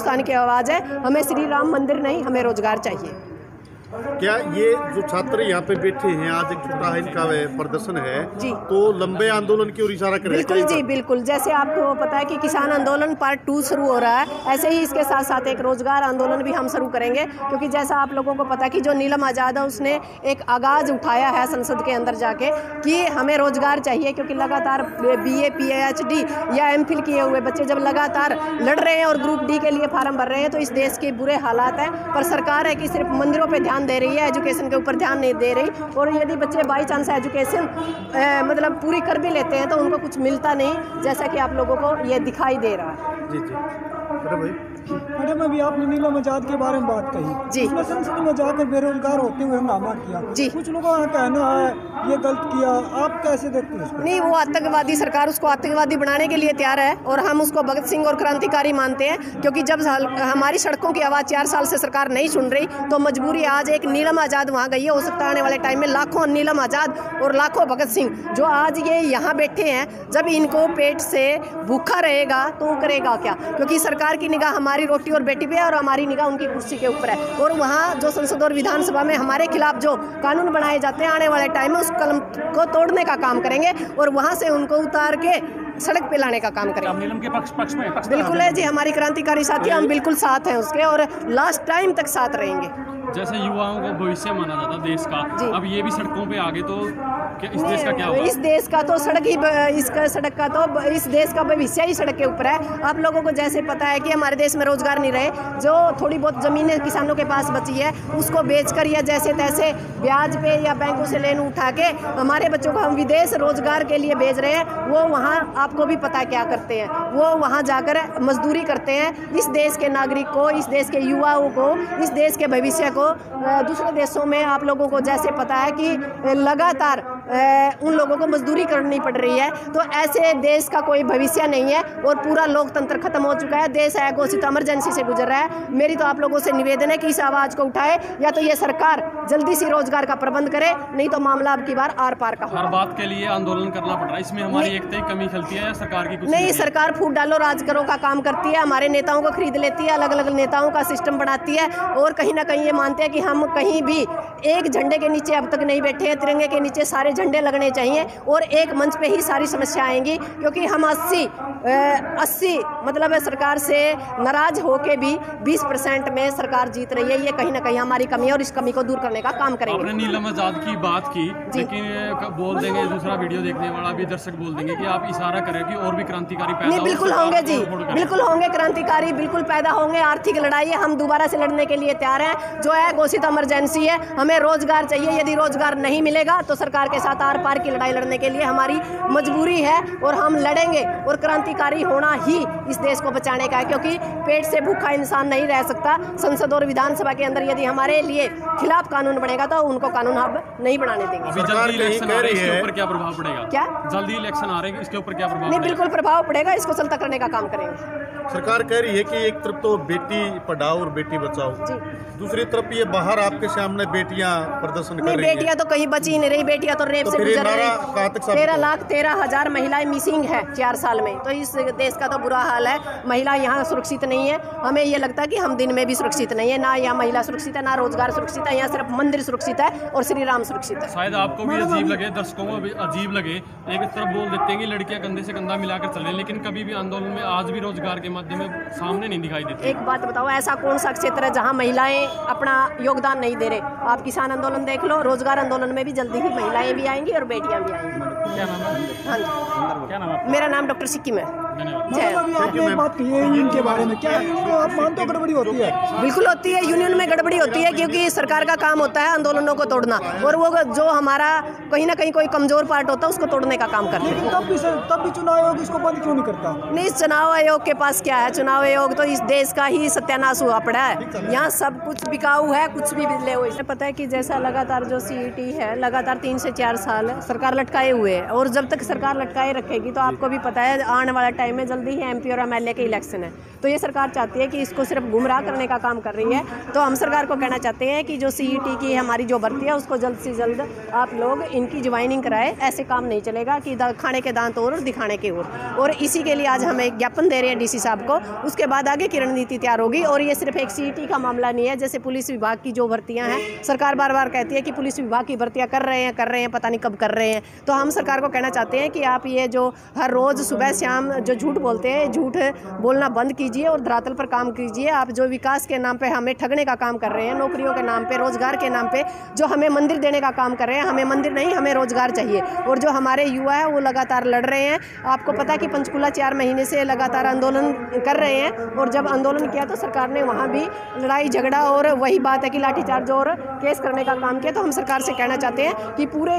हिंदुस्तान की आवाज़ है। हमें श्री राम मंदिर नहीं, हमें रोजगार चाहिए। क्या ये जो छात्र यहाँ पे बैठे हैं, आज एक छोटा है इनका प्रदर्शन है जी, तो लंबे आंदोलन की ओर इशारा कर रहे हैं? बिल्कुल जी, बिल्कुल। जैसे आपको पता है कि किसान आंदोलन पार्ट 2 शुरू हो रहा है, ऐसे ही इसके साथ साथ एक रोजगार आंदोलन भी हम शुरू करेंगे। क्योंकि जैसा आप लोगों को पता है कि जो नीलम आज़ाद है उसने एक आगाज़ उठाया है संसद के अंदर जाके कि हमें रोजगार चाहिए। क्योंकि लगातार BA PhD या MPhil किए हुए बच्चे जब लगातार लड़ रहे हैं और ग्रुप D के लिए फार्म भर रहे हैं तो इस देश के बुरे हालात हैं। पर सरकार है कि सिर्फ मंदिरों पर ध्यान दे रही है, एजुकेशन के ऊपर ध्यान नहीं दे रही। और यदि बच्चे बाई चांस एजुकेशन मतलब पूरी कर भी लेते हैं तो उनको कुछ मिलता नहीं, जैसा कि आप लोगों को ये दिखाई दे रहा है। जी जी मैडम, अभी आपने नीलम आज़ाद के बारे में बात कही जी, उसने संसद में जाकर बेरोजगार होते हुए हंगामा किया जी। कुछ लोगों का कहना है ये गलत किया, आप कैसे देखते हैं इसको? नहीं, वो आतंकवादी, सरकार उसको आतंकवादी बनाने के लिए तैयार है और हम उसको भगत सिंह और क्रांतिकारी मानते हैं। क्योंकि जब हमारी सड़कों की आवाज़ 4 साल से सरकार नहीं सुन रही तो मजबूरी आज एक नीलम आज़ाद वहाँ गई है। हो सकता है आने वाले टाइम में लाखों नीलम आज़ाद और लाखों भगत सिंह जो आज ये यहाँ बैठे हैं, जब इनको पेट से भूखा रहेगा तो वो करेगा क्या? क्योंकि सरकार की निगाह हमारी रोटी और बेटी पे है और हमारी निगाह उनकी कुर्सी के ऊपर है। और वहाँ जो संसद और विधानसभा में हमारे खिलाफ जो कानून बनाए जाते हैं, आने वाले टाइम में उस कलम को तोड़ने का काम करेंगे और वहाँ से उनको उतार के सड़क पे लाने का काम करेंगे। नीलम के पक्ष में बिल्कुल है जी, हमारी क्रांतिकारी साथी, हम बिल्कुल साथ हैं उसके और लास्ट टाइम तक साथ रहेंगे। जैसे युवाओं को भविष्य माना जाता देश का, अब ये भी सड़कों पे आ गए तो इस देश का क्या होगा? इस देश का तो सड़क ही, सड़क का तो इस देश का भविष्य ही सड़क के ऊपर है। आप लोगों को जैसे पता है कि हमारे देश में रोजगार नहीं रहे, जो थोड़ी बहुत ज़मीनें किसानों के पास बची है उसको बेचकर या जैसे तैसे ब्याज पे या बैंकों से लोन उठा के हमारे बच्चों को हम विदेश रोजगार के लिए भेज रहे हैं। वो वहाँ आपको भी पता है क्या करते हैं, वो वहाँ जाकर मजदूरी करते हैं। इस देश के नागरिक को, इस देश के युवाओं को, इस देश के भविष्य को दूसरे देशों में आप लोगों को जैसे पता है कि लगातार उन लोगों को मजदूरी करनी पड़ रही है। तो ऐसे देश का कोई भविष्य नहीं है और पूरा लोकतंत्र खत्म हो चुका है। देश है घोषित इमरजेंसी से गुजर रहा है। मेरी तो आप लोगों से निवेदन है कि इस आवाज़ को उठाए, या तो ये सरकार जल्दी से रोजगार का प्रबंध करे, नहीं तो मामला अब की बार आर पार का हर बात के लिए आंदोलन करना पड़ रहा है। इसमें हमारी एकता की कमी खलती है या सरकार की कुछ नहीं? सरकार फूट डालो राज करो का काम करती है, हमारे नेताओं को खरीद लेती है, अलग अलग नेताओं का सिस्टम बनाती है और कहीं ना कहीं ये मानते हैं कि हम कहीं भी एक झंडे के नीचे अब तक नहीं बैठे हैं। तिरंगे के नीचे सारे झंडे लगने चाहिए और एक मंच पे ही सारी समस्या आएंगी। क्योंकि हम 80 मतलब सरकार से नाराज होके भी 20% में सरकार जीत रही है। ये कहीं ना कहीं हमारी कमी है और इस कमी को दूर करने का काम करेंगे। आपने नीलम आज़ाद की बात की, लेकिन बोल देंगे दूसरा वीडियो देखने वाला भी दर्शक बोल देंगे कि आप इशारा करें कि और भी क्रांतिकारी पैदा नहीं, बिल्कुल होंगे जी, बिल्कुल होंगे क्रांतिकारी, बिल्कुल पैदा होंगे। आर्थिक लड़ाई है, हम दोबारा से लड़ने के लिए तैयार हैं। जो है घोषित इमरजेंसी है, हमें रोजगार चाहिए। यदि रोजगार नहीं मिलेगा तो सरकार के साथ आर पार की लड़ाई लड़ने के लिए हमारी मजबूरी है और हम लड़ेंगे। और क्रांतिकारी होना ही इस देश को बचाने का है, क्योंकि पेट से भूखा इंसान नहीं रह सकता। संसद और विधानसभा के अंदर यदि हमारे लिए खिलाफ कानून बनेगा तो उनको कानून अब नहीं बनाने देंगे। जल्दी इलेक्शन आ रहे हैं, इसके ऊपर क्या प्रभाव पड़ेगा? क्या जल्दी इलेक्शन आ रहे हैं, इसके ऊपर क्या प्रभाव? नहीं, बिल्कुल प्रभाव पड़ेगा, इसको चलता करने का काम करेंगे। सरकार कह रही है कि एक तरफ तो बेटी पढ़ाओ और बेटी बचाओ, दूसरी तरफ ये बाहर आपके सामने बेटियां प्रदर्शन कर रही हैं। बेटियां तो कहीं बची ही नहीं रही, बेटियां तो रेप से गुजर रही। 13,13,000 महिलाएं मिसिंग है 4 साल में। तो इस देश का तो बुरा हाल है। महिला यहाँ सुरक्षित नहीं है। हमें ये लगता है कि हम दिन में भी सुरक्षित नहीं है। ना यहाँ महिला सुरक्षित है, ना रोजगार सुरक्षित है। यहाँ सिर्फ मंदिर सुरक्षित है और श्री राम सुरक्षित है। शायद आपको भी अजीब लगे, दर्शकों को भी अजीब लगे। एक तरफ बोल देते हैं कि लड़कियां कंधे से कंधा मिलाकर चले, लेकिन कभी भी आंदोलन में आज भी रोजगार के माध्यम में सामने नहीं दिखाई देती। एक बात बताओ, ऐसा कौन सा क्षेत्र है जहाँ महिलाएं अपना योगदान नहीं दे रहे? आप किसान आंदोलन देख लो, रोजगार आंदोलन में भी जल्दी ही महिलाएं भी आएंगी और बेटियां भी आएंगी। क्या नाम है? हाँ जी, क्या नाम है? मेरा नाम डॉक्टर सिक्किम है। आपने एक बात कही है यूनियन के बारे में, क्या आप मानते हो गड़बड़ी होती है? बिल्कुल होती है, यूनियन में गड़बड़ी होती है, क्योंकि सरकार का काम होता है आंदोलनों को तोड़ना और वो जो हमारा कहीं ना कहीं कोई कमजोर पार्ट होता है उसको तोड़ने का काम करते हैं। तब भी चुनाव आयोग इसको बंद क्यों नहीं करता? नहीं, चुनाव आयोग के पास क्या है? चुनाव आयोग तो इस देश का ही सत्यानाश हुआ पड़ा है। यहाँ सब कुछ बिकाऊ है, कुछ भी ले हो। इसे पता है कि जैसा लगातार जो CET है, लगातार 3 से 4 साल सरकार लटकाए हुए है और जब तक सरकार लटकाए रखेगी तो आपको भी पता है आने वाला टाइम जुलाई में जल्दी ही MP और MLA के इलेक्शन है, तो ये सरकार चाहती है कि इसको सिर्फ गुमराह करने का काम कर रही है। तो हम सरकार को कहना चाहते हैं कि जो CET की हमारी जो भर्ती है उसको जल्द से जल्द आप लोग इनकी ज्वाइनिंग कराए। ऐसे काम नहीं चलेगा कि खाने के दांत और दिखाने के और इसी के लिए आज हम एक ज्ञापन दे रहे हैं DC साहब को। उसके बाद आगे की रणनीति तैयार होगी। और ये सिर्फ एक CET का मामला नहीं है, जैसे पुलिस विभाग की जो भर्तियां हैं, सरकार बार बार कहती है कि पुलिस विभाग की भर्तियां कर रहे हैं, पता नहीं कब कर रहे हैं। तो हम सरकार को कहना चाहते हैं कि आप ये जो हर रोज़ सुबह शाम जो झूठ बोलते हैं, झूठ बोलना बंद कीजिए और धरातल पर काम कीजिए। आप जो विकास के नाम पे हमें ठगने का काम कर रहे हैं, नौकरियों के नाम पे, रोजगार के नाम पे जो हमें मंदिर देने का काम कर रहे हैं, हमें मंदिर नहीं, हमें रोजगार चाहिए। और जो हमारे युवा है वो लगातार लड़ रहे हैं। आपको पता है कि पंचकुला 4 महीने से लगातार आंदोलन कर रहे हैं, और जब आंदोलन किया तो सरकार ने वहाँ भी लड़ाई झगड़ा और वही बात है कि लाठीचार्ज और केस करने का काम किया। तो हम सरकार से कहना चाहते हैं कि पूरे